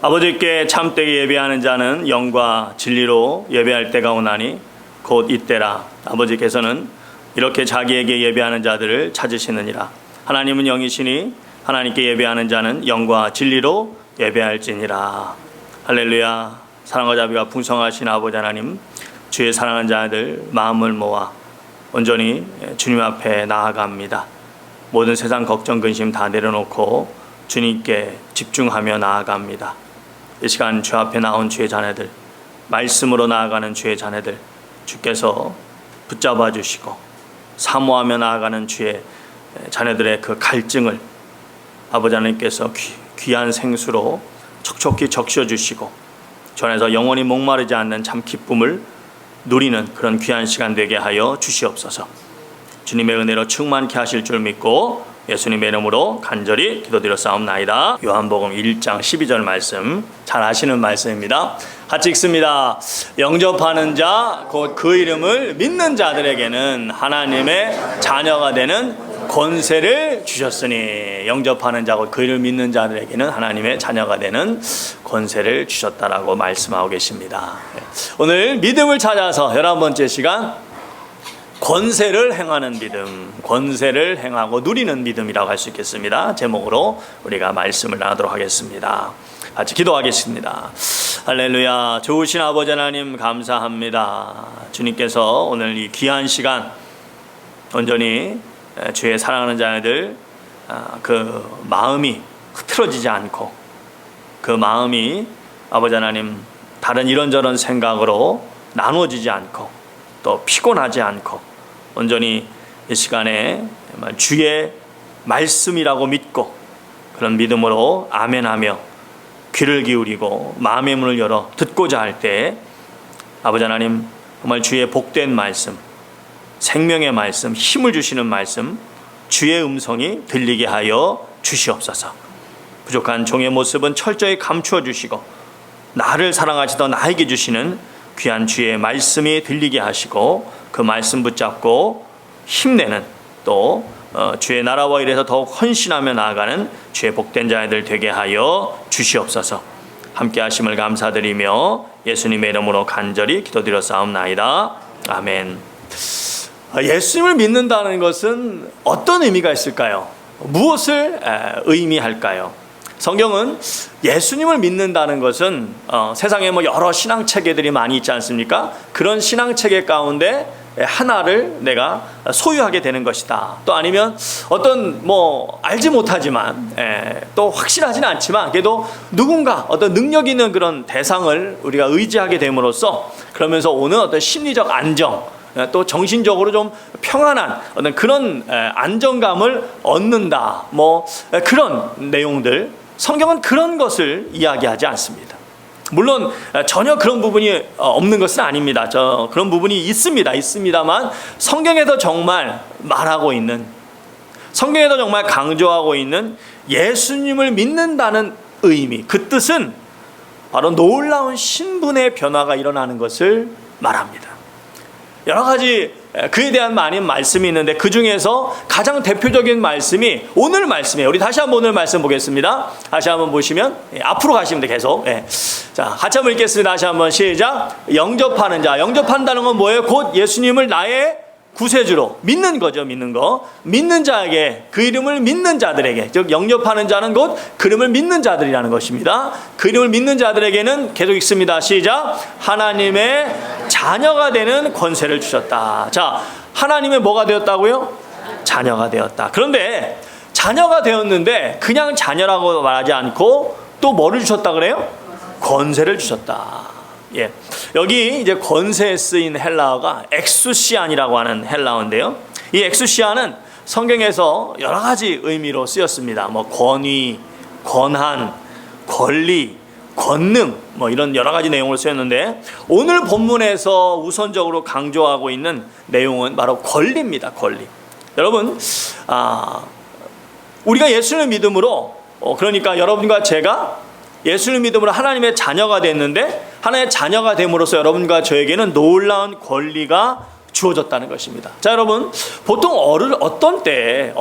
아버지께 참되게 예배하는 자는 영과 진리로 예배할 때가 오나니 곧 이때라. 아버지께서는 이렇게 자기에게 예배하는 자들을 찾으시느니라. 하나님은 영이시니 하나님께 예배하는 자는 영과 진리로 예배할지니라. 할렐루야. 사랑과 자비가 풍성하신 아버지 하나님, 주의 사랑하는 자들 마음을 모아 온전히 주님 앞에 나아갑니다. 모든 세상 걱정 근심 다 내려놓고 주님께 집중하며 나아갑니다. 이 시간 주 앞에 나온 주의 자녀들, 말씀으로 나아가는 주의 자녀들, 주께서 붙잡아 주시고 사모하며 나아가는 주의 자녀들의 그 갈증을 아버지 하나님께서 귀한 생수로 촉촉히 적셔주시고 전에서 영원히 목마르지 않는 참 기쁨을 누리는 그런 귀한 시간 되게 하여 주시옵소서. 주님의 은혜로 충만케 하실 줄 믿고 예수님의 이름으로 간절히 기도드렸사옵나이다. 요한복음 1장 12절 말씀, 잘 아시는 말씀입니다. 같이 읽습니다. 영접하는 자 곧 그 이름을 믿는 자들에게는 하나님의 자녀가 되는 권세를 주셨으니, 영접하는 자 곧 그 이름을 믿는 자들에게는 하나님의 자녀가 되는 권세를 주셨다라고 말씀하고 계십니다. 오늘 믿음을 찾아서 11번째 시간, 권세를 행하는 믿음, 권세를 행하고 누리는 믿음이라고 할 수 있겠습니다. 제목으로 우리가 말씀을 나누도록 하겠습니다. 같이 기도하겠습니다. 할렐루야. 좋으신 아버지 하나님 감사합니다. 주님께서 오늘 이 귀한 시간 온전히 주의 사랑하는 자녀들 그 마음이 흐트러지지 않고, 그 마음이 아버지 하나님 다른 이런저런 생각으로 나누어지지 않고 또 피곤하지 않고 온전히 이 시간에 주의 말씀이라고 믿고 그런 믿음으로 아멘하며 귀를 기울이고 마음의 문을 열어 듣고자 할 때 아버지 하나님 정말 주의 복된 말씀, 생명의 말씀, 힘을 주시는 말씀, 주의 음성이 들리게 하여 주시옵소서. 부족한 종의 모습은 철저히 감추어 주시고 나를 사랑하시던 나에게 주시는 귀한 주의 말씀이 들리게 하시고 그 말씀 붙잡고 힘내는, 또 주의 나라와 일에서 더욱 헌신하며 나아가는 주의 복된 자들 되게 하여 주시옵소서. 함께 하심을 감사드리며 예수님의 이름으로 간절히 기도드렸사옵나이다. 아멘. 예수님을 믿는다는 것은 어떤 의미가 있을까요? 무엇을 의미할까요? 성경은 예수님을 믿는다는 것은 세상에 여러 신앙체계들이 많이 있지 않습니까? 그런 신앙체계 가운데 하나를 내가 소유하게 되는 것이다. 또 아니면 어떤 알지 못하지만 또 확실하지는 않지만 그래도 누군가 어떤 능력 있는 그런 대상을 우리가 의지하게 됨으로써 그러면서 오는 어떤 심리적 안정, 또 정신적으로 좀 평안한 어떤 그런 안정감을 얻는다. 그런 내용들, 성경은 그런 것을 이야기하지 않습니다. 물론 전혀 그런 부분이 없는 것은 아닙니다. 그런 부분이 있습니다만 성경에서 정말 말하고 있는, 성경에서 정말 강조하고 있는 예수님을 믿는다는 의미, 그 뜻은 바로 놀라운 신분의 변화가 일어나는 것을 말합니다. 여러 가지 그에 대한 많은 말씀이 있는데 그 중에서 가장 대표적인 말씀이 오늘 말씀이에요. 우리 다시 한번 오늘 말씀 보겠습니다. 다시 한번 보시면 앞으로 가시면 돼. 계속. 자, 같이 한번 읽겠습니다. 다시 한번 시작. 영접하는 자. 영접한다는 건 뭐예요? 곧 예수님을 나의 구세주로 믿는 거죠. 믿는 거. 믿는 자에게, 그 이름을 믿는 자들에게, 즉 영접하는 자는 곧 그 이름을 믿는 자들이라는 것입니다. 그 이름을 믿는 자들에게는 계속 읽습니다. 시작. 하나님의 자녀가 되는 권세를 주셨다. 자, 하나님의 뭐가 되었다고요? 자녀가 되었다. 그런데 자녀가 되었는데 그냥 자녀라고 말하지 않고 또 뭐를 주셨다 그래요? 권세를 주셨다. 여기 이제 권세에 쓰인 헬라어가 엑수시안이라고 하는 헬라어인데요. 이 엑수시안은 성경에서 여러 가지 의미로 쓰였습니다. 권위, 권한, 권리, 권능, 이런 여러 가지 내용을 쓰였는데 오늘 본문에서 우선적으로 강조하고 있는 내용은 바로 권리입니다. 권리. 여러분, 우리가 예수를 믿음으로, 그러니까 여러분과 제가 예수를 믿음으로 하나님의 자녀가 됐는데 하나님의 자녀가 됨으로써 여러분과 저에게는 놀라운 권리가 주어졌다는 것입니다. 자, 여러분, 보통 어떤 때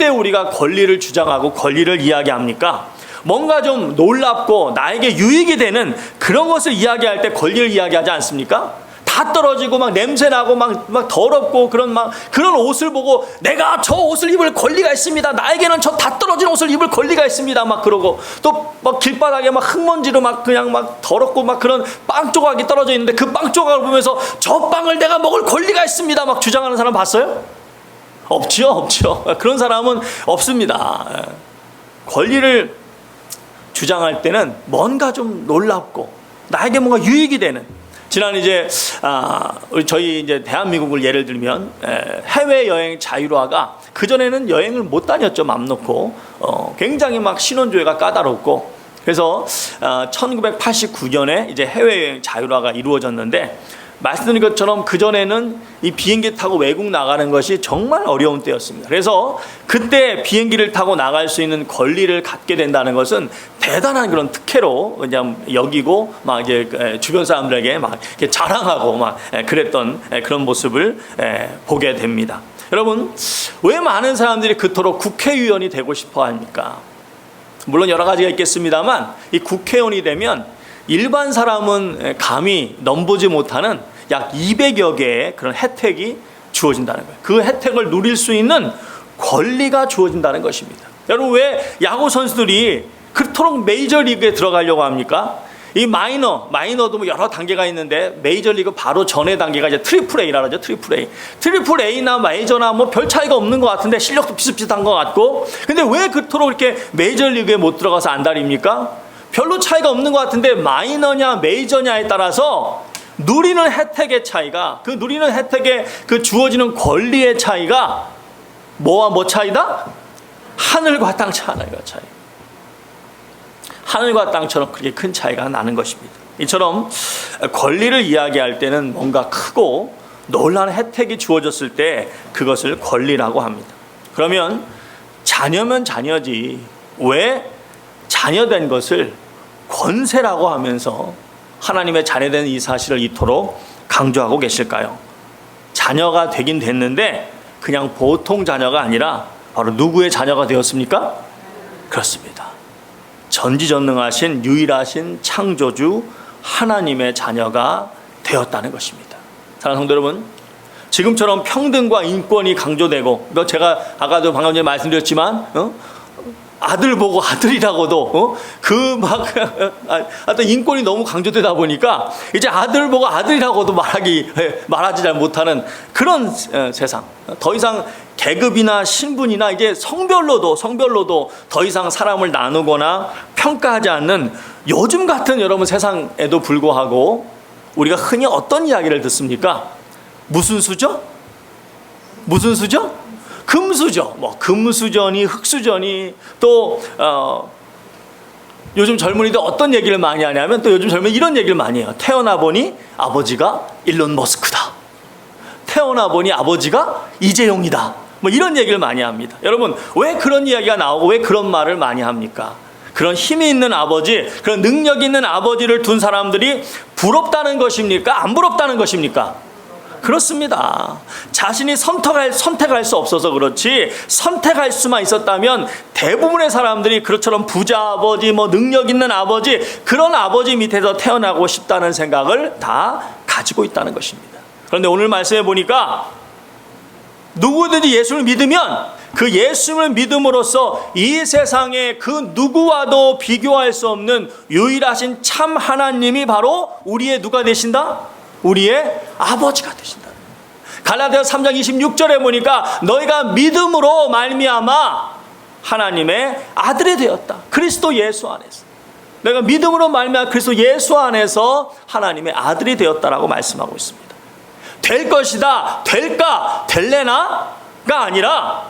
우리가 권리를 주장하고 권리를 이야기합니까? 뭔가 좀 놀랍고 나에게 유익이 되는 그런 것을 이야기할 때 권리를 이야기하지 않습니까? 다 떨어지고 막 냄새 나고 막 더럽고 그런 옷을 보고 내가 저 옷을 입을 권리가 있습니다. 나에게는 저 다 떨어진 옷을 입을 권리가 있습니다. 막 그러고 또 막 길바닥에 막 흙먼지로 막 그냥 막 더럽고 막 그런 빵 조각이 떨어져 있는데 그 빵 조각을 보면서 저 빵을 내가 먹을 권리가 있습니다. 막 주장하는 사람 봤어요? 없죠. 그런 사람은 없습니다. 권리를 주장할 때는 뭔가 좀 놀랍고 나에게 뭔가 유익이 되는, 지난 저희 대한민국을 예를 들면 해외 여행 자율화가 그 전에는 여행을 못 다녔죠. 맘 놓고 굉장히 막 신원조회가 까다롭고, 그래서 1989년에 이제 해외 여행 자율화가 이루어졌는데, 말씀드린 것처럼 그 전에는 이 비행기 타고 외국 나가는 것이 정말 어려운 때였습니다. 그래서 그때 비행기를 타고 나갈 수 있는 권리를 갖게 된다는 것은 대단한 그런 특혜로 그냥 여기고 막 이제 주변 사람들에게 막 이렇게 자랑하고 막 그랬던 그런 모습을 보게 됩니다. 여러분, 왜 많은 사람들이 그토록 국회의원이 되고 싶어 합니까? 물론 여러 가지가 있겠습니다만 이 국회의원이 되면 일반 사람은 감히 넘보지 못하는 약 200여 개의 그런 혜택이 주어진다는 거예요. 그 혜택을 누릴 수 있는 권리가 주어진다는 것입니다. 여러분, 왜 야구 선수들이 그토록 메이저리그에 들어가려고 합니까? 이 마이너도 뭐 여러 단계가 있는데 메이저리그 바로 전의 단계가 이제 트리플 A라 그러죠. 트리플 A나 메이저나 뭐 별 차이가 없는 것 같은데 실력도 비슷비슷한 것 같고, 근데 왜 그토록 이렇게 메이저리그에 못 들어가서 안달입니까? 별로 차이가 없는 것 같은데 마이너냐 메이저냐에 따라서 누리는 혜택의 차이가, 그 누리는 혜택의 그 주어지는 권리의 차이가 뭐와 뭐 차이다? 하늘과 땅 차이. 하늘과 땅처럼 그렇게 큰 차이가 나는 것입니다. 이처럼 권리를 이야기할 때는 뭔가 크고 놀라운 혜택이 주어졌을 때 그것을 권리라고 합니다. 그러면 자녀면 자녀지 왜 자녀된 것을 권세라고 하면서 하나님의 자녀된 이 사실을 이토록 강조하고 계실까요? 자녀가 되긴 됐는데 그냥 보통 자녀가 아니라 바로 누구의 자녀가 되었습니까? 그렇습니다. 전지전능하신 유일하신 창조주 하나님의 자녀가 되었다는 것입니다. 사랑하는 성도 여러분, 지금처럼 평등과 인권이 강조되고, 제가 아까도 방금 전에 말씀드렸지만 아들 보고 아들이라고도 하여튼 인권이 너무 강조되다 보니까 이제 아들 보고 아들이라고도 말하지 잘 못하는 그런 세상. 더 이상 계급이나 신분이나 이제 성별로도 더 이상 사람을 나누거나 평가하지 않는 요즘 같은 여러분 세상에도 불구하고 우리가 흔히 어떤 이야기를 듣습니까? 무슨 수저? 금수저. 뭐 금수저니 흑수저니, 또 요즘 젊은이들 어떤 얘기를 많이 하냐면, 또 요즘 젊은이 이런 얘기를 많이 해요. 태어나 보니 아버지가 일론 머스크다. 태어나 보니 아버지가 이재용이다. 뭐 이런 얘기를 많이 합니다. 여러분, 왜 그런 이야기가 나오고 왜 그런 말을 많이 합니까? 그런 힘이 있는 아버지, 그런 능력 있는 아버지를 둔 사람들이 부럽다는 것입니까? 안 부럽다는 것입니까? 그렇습니다. 자신이 선택할 수 없어서 그렇지, 선택할 수만 있었다면 대부분의 사람들이 그처럼 부자 아버지, 뭐 능력 있는 아버지, 그런 아버지 밑에서 태어나고 싶다는 생각을 다 가지고 있다는 것입니다. 그런데 오늘 말씀해 보니까 누구든지 예수를 믿으면 그 예수를 믿음으로써 이 세상에 그 누구와도 비교할 수 없는 유일하신 참 하나님이 바로 우리의 누가 되신다? 우리의 아버지가 되신다. 갈라디아서 3장 26절에 보니까 너희가 믿음으로 말미암아 하나님의 아들이 되었다. 그리스도 예수 안에서. 내가 믿음으로 말미암아 그리스도 예수 안에서 하나님의 아들이 되었다라고 말씀하고 있습니다. 될 것이다, 될까, 될래나가 아니라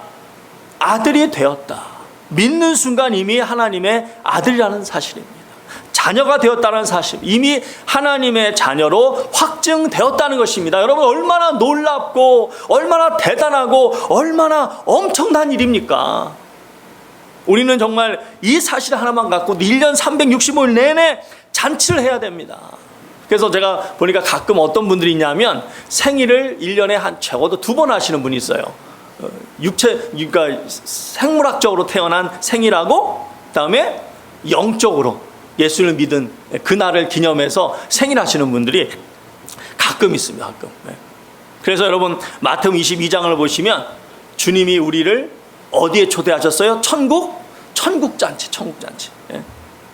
아들이 되었다. 믿는 순간 이미 하나님의 아들이라는 사실입니다. 자녀가 되었다는 사실, 이미 하나님의 자녀로 확증되었다는 것입니다. 여러분, 얼마나 놀랍고 얼마나 대단하고 얼마나 엄청난 일입니까? 우리는 정말 이 사실 하나만 갖고 1년 365일 내내 잔치를 해야 됩니다. 그래서 제가 보니까 가끔 어떤 분들이 있냐면 생일을 1년에 한 적어도 2번 하시는 분이 있어요. 그러니까 생물학적으로 태어난 생일하고, 그다음에 영적으로 예수를 믿은 그날을 기념해서 생일하시는 분들이 가끔 있습니다. 가끔. 그래서 여러분 마태복음 22장을 보시면 주님이 우리를 어디에 초대하셨어요? 천국잔치.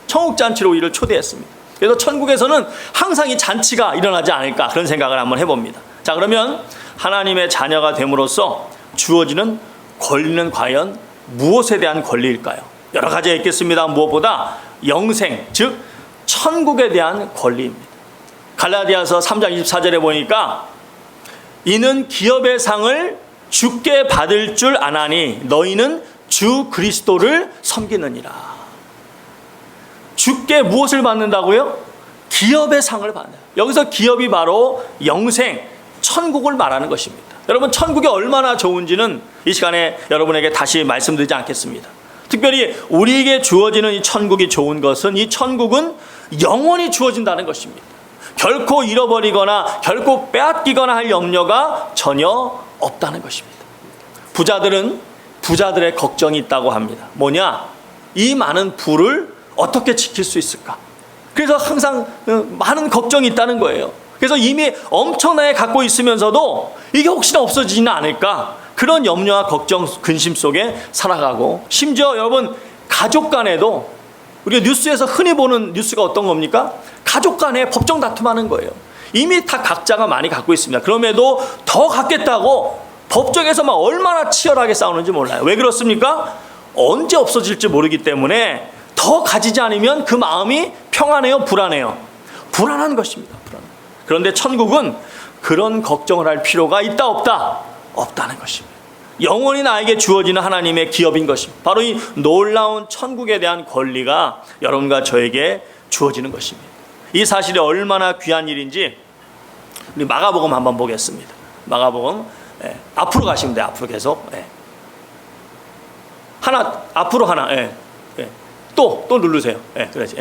천국잔치로 우리를 초대했습니다. 그래서 천국에서는 항상 이 잔치가 일어나지 않을까 그런 생각을 한번 해봅니다. 자, 그러면 하나님의 자녀가 됨으로써 주어지는 권리는 과연 무엇에 대한 권리일까요? 여러 가지가 있겠습니다. 무엇보다 영생, 즉 천국에 대한 권리입니다. 갈라디아서 3장 24절에 보니까 이는 기업의 상을 주께 받을 줄 아나니 너희는 주 그리스도를 섬기느니라. 주께 무엇을 받는다고요? 기업의 상을 받는. 여기서 기업이 바로 영생, 천국을 말하는 것입니다. 여러분 천국이 얼마나 좋은지는 이 시간에 여러분에게 다시 말씀드리지 않겠습니다. 특별히 우리에게 주어지는 이 천국이 좋은 것은 이 천국은 영원히 주어진다는 것입니다. 결코 잃어버리거나 결코 빼앗기거나 할 염려가 전혀 없다는 것입니다. 부자들은 부자들의 걱정이 있다고 합니다. 뭐냐? 이 많은 부를 어떻게 지킬 수 있을까? 그래서 항상 많은 걱정이 있다는 거예요. 그래서 이미 엄청나게 갖고 있으면서도 이게 혹시나 없어지지는 않을까? 그런 염려와 걱정, 근심 속에 살아가고, 심지어 여러분 가족 간에도 우리가 뉴스에서 흔히 보는 뉴스가 어떤 겁니까? 가족 간에 법정 다툼하는 거예요. 이미 다 각자가 많이 갖고 있습니다. 그럼에도 더 갖겠다고 법정에서 막 얼마나 치열하게 싸우는지 몰라요. 왜 그렇습니까? 언제 없어질지 모르기 때문에 더 가지지 않으면 그 마음이 평안해요, 불안해요? 불안한 것입니다. 그런데 천국은 그런 걱정을 할 필요가 있다 없다? 없다는 것입니다. 영원히 나에게 주어지는 하나님의 기업인 것입니다. 바로 이 놀라운 천국에 대한 권리가 여러분과 저에게 주어지는 것입니다. 이 사실이 얼마나 귀한 일인지 우리 마가복음 한번 보겠습니다. 마가복음 앞으로 가시면 돼요. 앞으로 계속. 하나 앞으로 하나. 또 누르세요. 그렇지.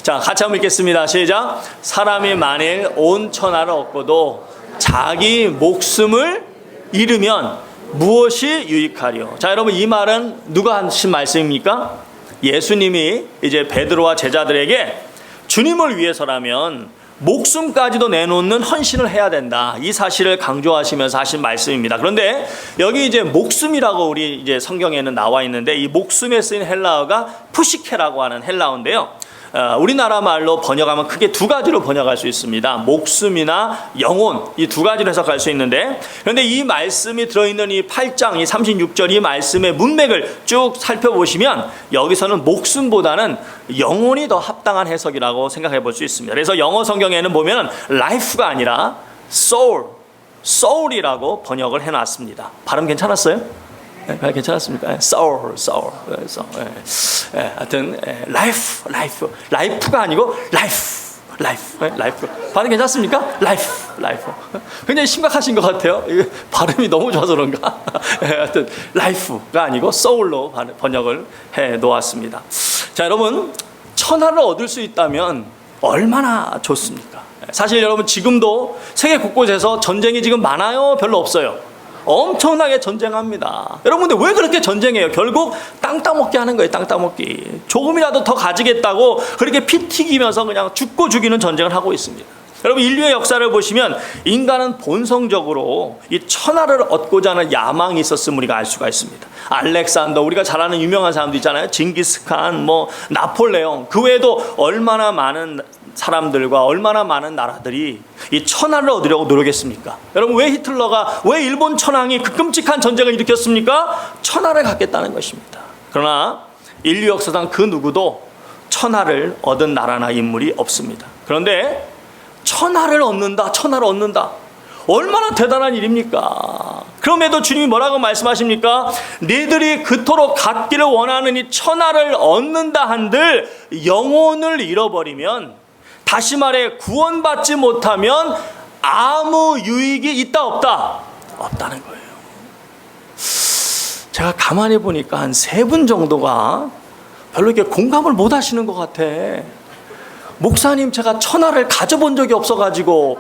자, 같이 한번 읽겠습니다. 시작. 사람이 만일 온 천하를 얻고도 자기 목숨을 잃으면 무엇이 유익하리요? 자, 여러분 이 말은 누가 하신 말씀입니까? 예수님이 이제 베드로와 제자들에게 주님을 위해서라면 목숨까지도 내놓는 헌신을 해야 된다. 이 사실을 강조하시면서 하신 말씀입니다. 그런데 여기 이제 목숨이라고 우리 이제 성경에는 나와 있는데 이 목숨에 쓰인 헬라어가 푸시케라고 하는 헬라어인데요. 우리나라 말로 번역하면 크게 두 가지로 번역할 수 있습니다. 목숨이나 영혼, 이 두 가지로 해석할 수 있는데, 그런데 이 말씀이 들어있는 이 8장, 이 36절 이 말씀의 문맥을 쭉 살펴보시면 여기서는 목숨보다는 영혼이 더 합당한 해석이라고 생각해 볼 수 있습니다. 그래서 영어 성경에는 보면 life가 아니라 soul이라고 번역을 해놨습니다. 발음 괜찮았어요? 괜찮았습니까? soul. 하여튼 life가 아니고 life. 발음 괜찮습니까? life. 굉장히 심각하신 것 같아요. 발음이 너무 좋아서 그런가? 하여튼 life가 아니고 soul로 번역을 해 놓았습니다. 자, 여러분 천하를 얻을 수 있다면 얼마나 좋습니까? 사실 여러분 지금도 세계 곳곳에서 전쟁이 지금 많아요? 별로 없어요? 엄청나게 전쟁합니다. 여러분 근데 왜 그렇게 전쟁해요? 결국 땅 따먹기 하는 거예요. 땅 따먹기. 조금이라도 더 가지겠다고 그렇게 피 튀기면서 그냥 죽고 죽이는 전쟁을 하고 있습니다. 여러분 인류의 역사를 보시면 인간은 본성적으로 이 천하를 얻고자 하는 야망이 있었음을 우리가 알 수가 있습니다. 알렉산더, 우리가 잘 아는 유명한 사람도 있잖아요. 징기스칸, 나폴레옹, 그 외에도 얼마나 많은 사람들과 얼마나 많은 나라들이 이 천하를 얻으려고 노력했습니까? 여러분 왜 히틀러가, 왜 일본 천황이 그 끔찍한 전쟁을 일으켰습니까? 천하를 갖겠다는 것입니다. 그러나 인류 역사상 그 누구도 천하를 얻은 나라나 인물이 없습니다. 그런데 천하를 얻는다. 얼마나 대단한 일입니까? 그럼에도 주님이 뭐라고 말씀하십니까? 너희들이 그토록 갖기를 원하는 이 천하를 얻는다 한들 영혼을 잃어버리면, 다시 말해 구원받지 못하면 아무 유익이 있다 없다? 없다는 거예요. 제가 가만히 보니까 한 3분 정도가 별로 이렇게 공감을 못 하시는 것 같아. 목사님 제가 천하를 가져본 적이 없어가지고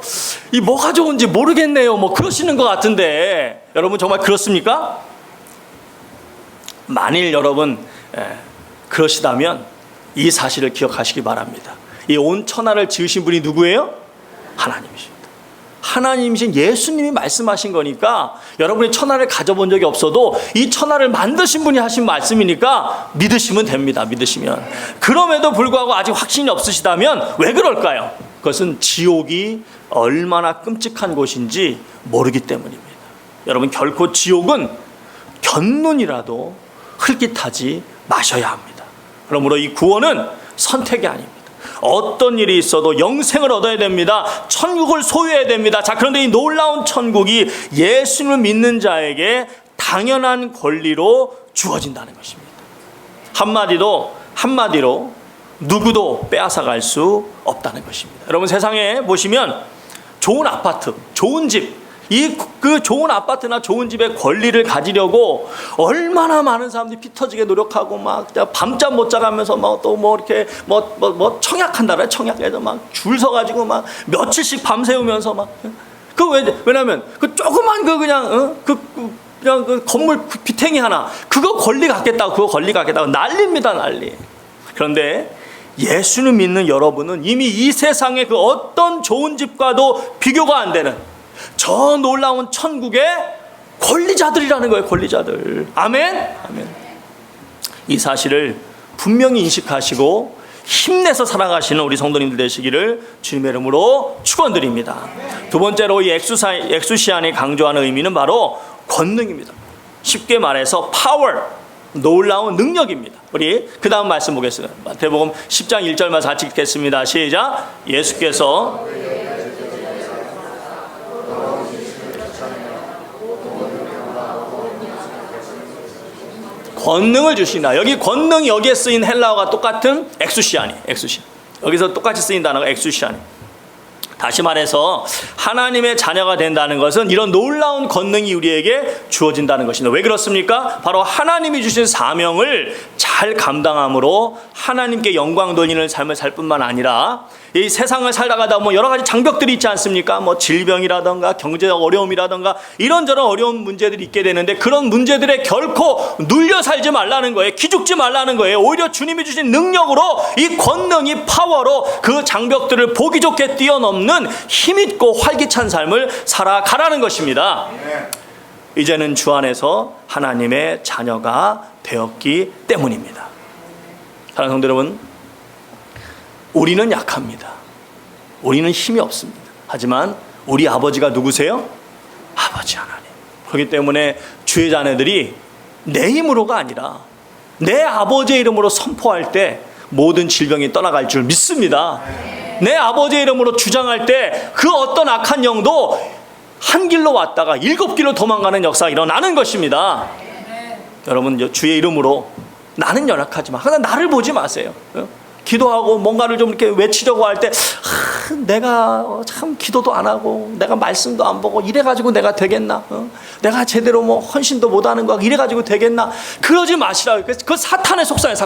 이 뭐가 좋은지 모르겠네요, 그러시는 것 같은데, 여러분 정말 그렇습니까? 만일 여러분 그러시다면 이 사실을 기억하시기 바랍니다. 이 온 천하를 지으신 분이 누구예요? 하나님이십니다. 하나님이신 예수님이 말씀하신 거니까 여러분이 천하를 가져본 적이 없어도 이 천하를 만드신 분이 하신 말씀이니까 믿으시면 됩니다. 믿으시면. 그럼에도 불구하고 아직 확신이 없으시다면 왜 그럴까요? 그것은 지옥이 얼마나 끔찍한 곳인지 모르기 때문입니다. 여러분, 결코 지옥은 곁눈이라도 흘깃하지 마셔야 합니다. 그러므로 이 구원은 선택이 아닙니다. 어떤 일이 있어도 영생을 얻어야 됩니다. 천국을 소유해야 됩니다. 자, 그런데 이 놀라운 천국이 예수님을 믿는 자에게 당연한 권리로 주어진다는 것입니다. 한마디로 누구도 빼앗아갈 수 없다는 것입니다. 여러분, 세상에 보시면 좋은 아파트, 좋은 집, 그 좋은 아파트나 좋은 집의 권리를 가지려고 얼마나 많은 사람들이 피 터지게 노력하고 막 밤잠 못 자가면서 또 이렇게 청약한다래. 청약해서 막 줄 서가지고 막 며칠씩 밤새우면서 왜냐면 그 조그만 그냥 그 건물 비탱이 하나 그거 권리 갖겠다고 난리입니다, 난리. 그런데 예수를 믿는 여러분은 이미 이 세상의 그 어떤 좋은 집과도 비교가 안 되는 저 놀라운 천국의 권리자들이라는 거예요. 권리자들. 아멘? 아멘. 이 사실을 분명히 인식하시고 힘내서 살아가시는 우리 성도님들 되시기를 주님의 이름으로 축원드립니다. 두 번째로 이 엑수시안이 강조하는 의미는 바로 권능입니다. 쉽게 말해서 파워, 놀라운 능력입니다. 우리 그 다음 말씀 보겠습니다. 마태복음 10장 1절 말씀 같이 읽겠습니다. 시작. 예수께서 권능을 주시나. 여기 권능이 여기에 쓰인 헬라어가 똑같은 엑수시아니. 여기서 똑같이 쓰인 단어가 엑수시아니. 다시 말해서 하나님의 자녀가 된다는 것은 이런 놀라운 권능이 우리에게 주어진다는 것입니다. 왜 그렇습니까? 바로 하나님이 주신 사명을 잘 감당함으로 하나님께 영광 돌리는 삶을 살 뿐만 아니라 이 세상을 살다가다 여러 가지 장벽들이 있지 않습니까? 질병이라든가 경제적 어려움이라든가 이런저런 어려운 문제들이 있게 되는데 그런 문제들에 결코 눌려 살지 말라는 거예요. 기죽지 말라는 거예요. 오히려 주님이 주신 능력으로 이 권능이 파워로 그 장벽들을 보기 좋게 뛰어넘는 힘있고 활기찬 삶을 살아가라는 것입니다. 이제는 주 안에서 하나님의 자녀가 되었기 때문입니다. 사랑하는 성도 여러분, 우리는 약합니다. 우리는 힘이 없습니다. 하지만 우리 아버지가 누구세요? 아버지 하나님. 그렇기 때문에 주의 자녀들이 내 힘으로가 아니라 내 아버지의 이름으로 선포할 때 모든 질병이 떠나갈 줄 믿습니다. 내 아버지의 이름으로 주장할 때 그 어떤 악한 영도 한 길로 왔다가 7길로 도망가는 역사가 일어나는 것입니다. 여러분, 주의 이름으로 나는 연약하지만 항상 나를 보지 마세요. 기도하고 뭔가를 좀 이렇게 외치려고 할 때 내가 참 기도도 안 하고 내가 말씀도 안 보고 이래가지고 내가 되겠나? 내가 제대로 헌신도 못하는 거 이래가지고 되겠나? 그러지 마시라고. 그 사탄의 속성이에요.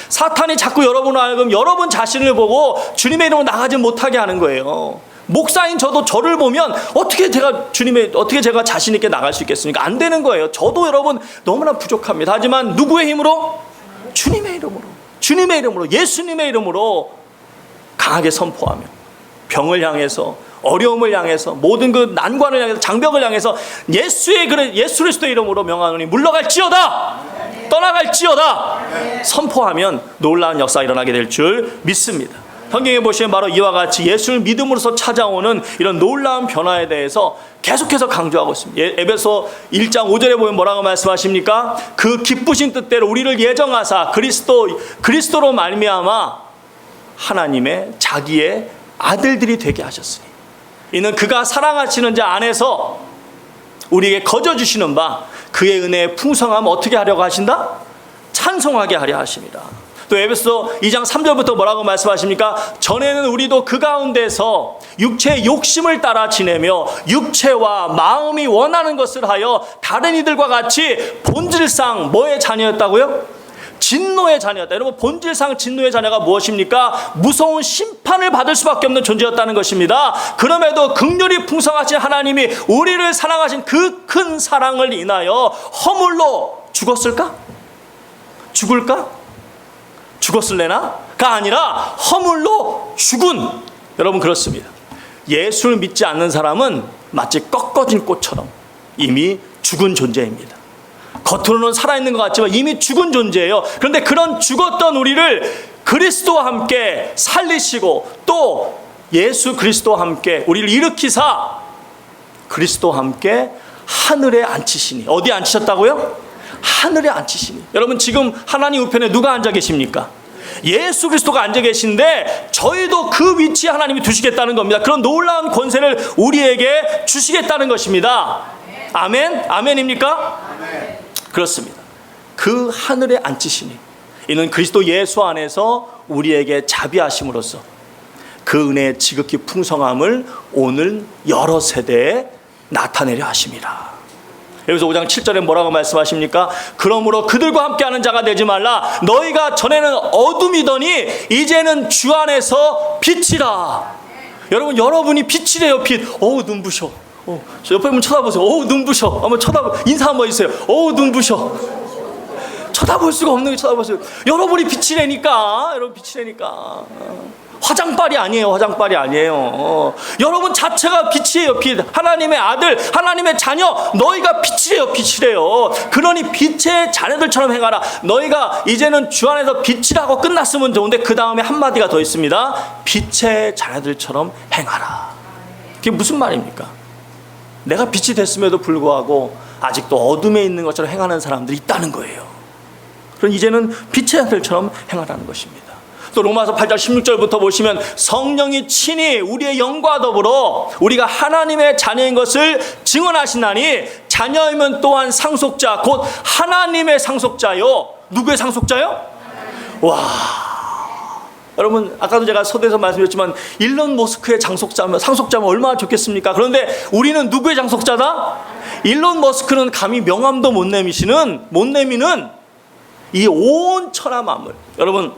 사탄이 자꾸 여러분을 알고 여러분 자신을 보고 주님의 이름으로 나가지 못하게 하는 거예요. 목사인 저도 저를 보면 어떻게 제가 자신 있게 나갈 수 있겠습니까? 안 되는 거예요. 저도 여러분 너무나 부족합니다. 하지만 누구의 힘으로? 주님의 이름으로, 예수님의 이름으로 강하게 선포하며 병을 향해서, 어려움을 향해서, 모든 그 난관을 향해서, 장벽을 향해서 예수 그리스도의 이름으로 명하노니 물러갈지어다, 떠나갈지어다 선포하면 놀라운 역사가 일어나게 될 줄 믿습니다. 성경에 보시면 바로 이와 같이 예수를 믿음으로써 찾아오는 이런 놀라운 변화에 대해서 계속해서 강조하고 있습니다. 에베소 1장 5절에 보면 뭐라고 말씀하십니까? 그 기쁘신 뜻대로 우리를 예정하사 그리스도로 말미암아 하나님의 자기의 아들들이 되게 하셨으니 이는 그가 사랑하시는 자 안에서 우리에게 거저주시는 바 그의 은혜의 풍성함을 어떻게 하려고 하신다? 찬송하게 하려 하십니다. 또 에베소 2장 3절부터 뭐라고 말씀하십니까? 전에는 우리도 그 가운데서 육체의 욕심을 따라 지내며 육체와 마음이 원하는 것을 하여 다른 이들과 같이 본질상 뭐의 자녀였다고요? 진노의 자녀였다. 여러분, 본질상 진노의 자녀가 무엇입니까? 무서운 심판을 받을 수밖에 없는 존재였다는 것입니다. 그럼에도 긍휼이 풍성하신 하나님이 우리를 사랑하신 그 큰 사랑을 인하여 허물로 죽었을까? 죽을까? 죽었을래나? 아니라 허물로 죽은, 여러분 그렇습니다. 예수를 믿지 않는 사람은 마치 꺾어진 꽃처럼 이미 죽은 존재입니다. 겉으로는 살아있는 것 같지만 이미 죽은 존재예요. 그런데 그런 죽었던 우리를 그리스도와 함께 살리시고 또 예수 그리스도와 함께 우리를 일으키사 그리스도와 함께 하늘에 앉히시니. 어디에 앉히셨다고요? 하늘에 앉히시니. 여러분 지금 하나님 우편에 누가 앉아 계십니까? 예수 그리스도가 앉아 계신데 저희도 그 위치에 하나님이 두시겠다는 겁니다. 그런 놀라운 권세를 우리에게 주시겠다는 것입니다. 아멘? 아멘입니까? 아멘. 그렇습니다. 그 하늘에 앉히시니 이는 그리스도 예수 안에서 우리에게 자비하심으로써 그 은혜의 지극히 풍성함을 오늘 여러 세대에 나타내려 하심이라. 여기서 5장 7절에 뭐라고 말씀하십니까? 그러므로 그들과 함께하는 자가 되지 말라. 너희가 전에는 어둠이더니 이제는 주 안에서 빛이라. 여러분, 여러분이 빛이래요. 빛. 어우 눈부셔. 저 옆에 분 쳐다보세요. 어우 눈부셔. 한번 인사 한번 해주세요. 어우 눈부셔. 쳐다볼 수가 없는 게 쳐다보세요. 여러분이 빛이라니까. 여러분 빛이라니까. 화장빨이 아니에요. 화장빨이 아니에요. 여러분 자체가 빛이에요. 빛. 하나님의 아들, 하나님의 자녀, 너희가 빛이래요. 빛이래요. 그러니 빛의 자녀들처럼 행하라. 너희가 이제는 주 안에서 빛이라고 끝났으면 좋은데 그 다음에 한마디가 더 있습니다. 빛의 자녀들처럼 행하라. 그게 무슨 말입니까? 내가 빛이 됐음에도 불구하고 아직도 어둠에 있는 것처럼 행하는 사람들이 있다는 거예요. 그럼 이제는 빛의 자녀들처럼 행하라는 것입니다. 또 로마서 8장 16절부터 보시면 성령이 친히 우리의 영과 더불어 우리가 하나님의 자녀인 것을 증언하시나니 자녀이면 또한 상속자 곧 하나님의 상속자요. 누구의 상속자요? 와, 여러분 아까도 제가 서두에서 말씀드렸지만 일론 머스크의 상속자면 얼마나 좋겠습니까? 그런데 우리는 누구의 상속자다? 일론 머스크는 감히 명함도 못 내미는 이 온 천하 만물. 여러분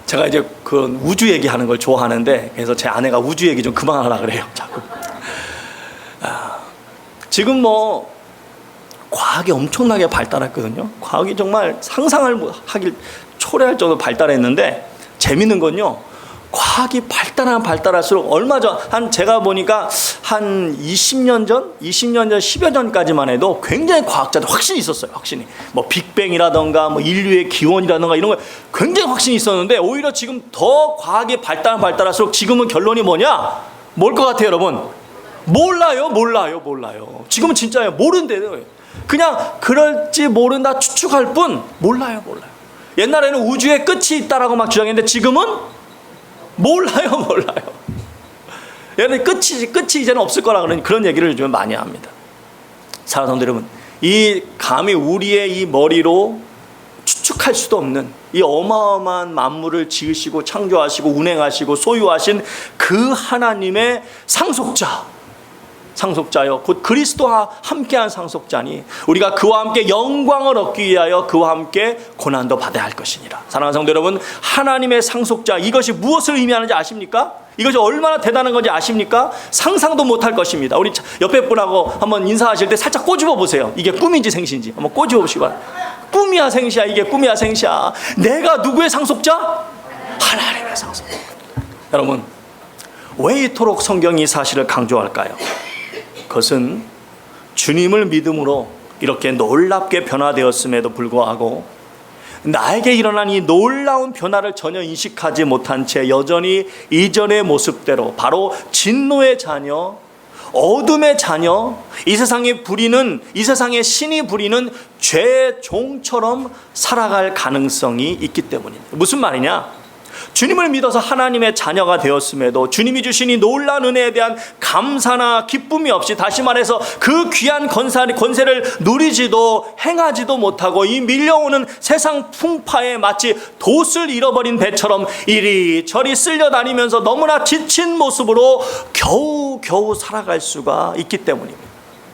제가 이제 그런 우주 얘기하는 걸 좋아하는데 그래서 제 아내가 우주 얘기 좀 그만하라 그래요. 자꾸. 지금 뭐 과학이 엄청나게 발달했거든요. 과학이 정말 상상을 하길 초래할 정도로 발달했는데 재밌는 건요. 과학이 발달할수록 얼마 전 제가 보니까 한 20년 전, 10여 전까지만 해도 굉장히 과학자들 확신이 있었어요. 확신이. 뭐 빅뱅이라던가 뭐 인류의 기원이라던가 이런 거 굉장히 확신이 있었는데 오히려 지금 더 과학이 발달할수록 지금은 결론이 뭐냐? 뭘 것 같아요, 여러분? 몰라요. 지금은 진짜예요. 모른대요. 그냥 그럴지 모른다 추측할 뿐 몰라요. 옛날에는 우주의 끝이 있다라고 막 주장했는데 지금은 몰라요. 얘는 끝이 이제는 없을 거라 그런 얘기를 요즘 많이 합니다. 사랑하는 성도 여러분, 이 감히 우리의 이 머리로 추측할 수도 없는 이 어마어마한 만물을 지으시고 창조하시고 운행하시고 소유하신 그 하나님의 상속자요 곧 그리스도와 함께한 상속자니 우리가 그와 함께 영광을 얻기 위하여 그와 함께 고난도 받아야 할 것이니라. 사랑하는 성도 여러분, 하나님의 상속자, 이것이 무엇을 의미하는지 아십니까? 이것이 얼마나 대단한 건지 아십니까? 상상도 못할 것입니다. 우리 옆에 분하고 한번 인사하실 때 살짝 꼬집어 보세요. 이게 꿈인지 생시인지 한번 꼬집어 보시기 바랍니다. 꿈이야 생시야. 이게 꿈이야 생시야. 내가 누구의 상속자? 하나님의 상속자. 여러분, 왜 이토록 성경이 이 사실을 강조할까요? 그것은 주님을 믿음으로 이렇게 놀랍게 변화되었음에도 불구하고 나에게 일어난 이 놀라운 변화를 전혀 인식하지 못한 채 여전히 이전의 모습대로 바로 진노의 자녀, 어둠의 자녀, 이 세상의 신이 부리는 죄의 종처럼 살아갈 가능성이 있기 때문입니다. 무슨 말이냐? 주님을 믿어서 하나님의 자녀가 되었음에도 주님이 주신 이 놀라운 은혜에 대한 감사나 기쁨이 없이, 다시 말해서 그 귀한 권세를 누리지도 행하지도 못하고 이 밀려오는 세상 풍파에 마치 돛을 잃어버린 배처럼 이리저리 쓸려다니면서 너무나 지친 모습으로 겨우 살아갈 수가 있기 때문입니다.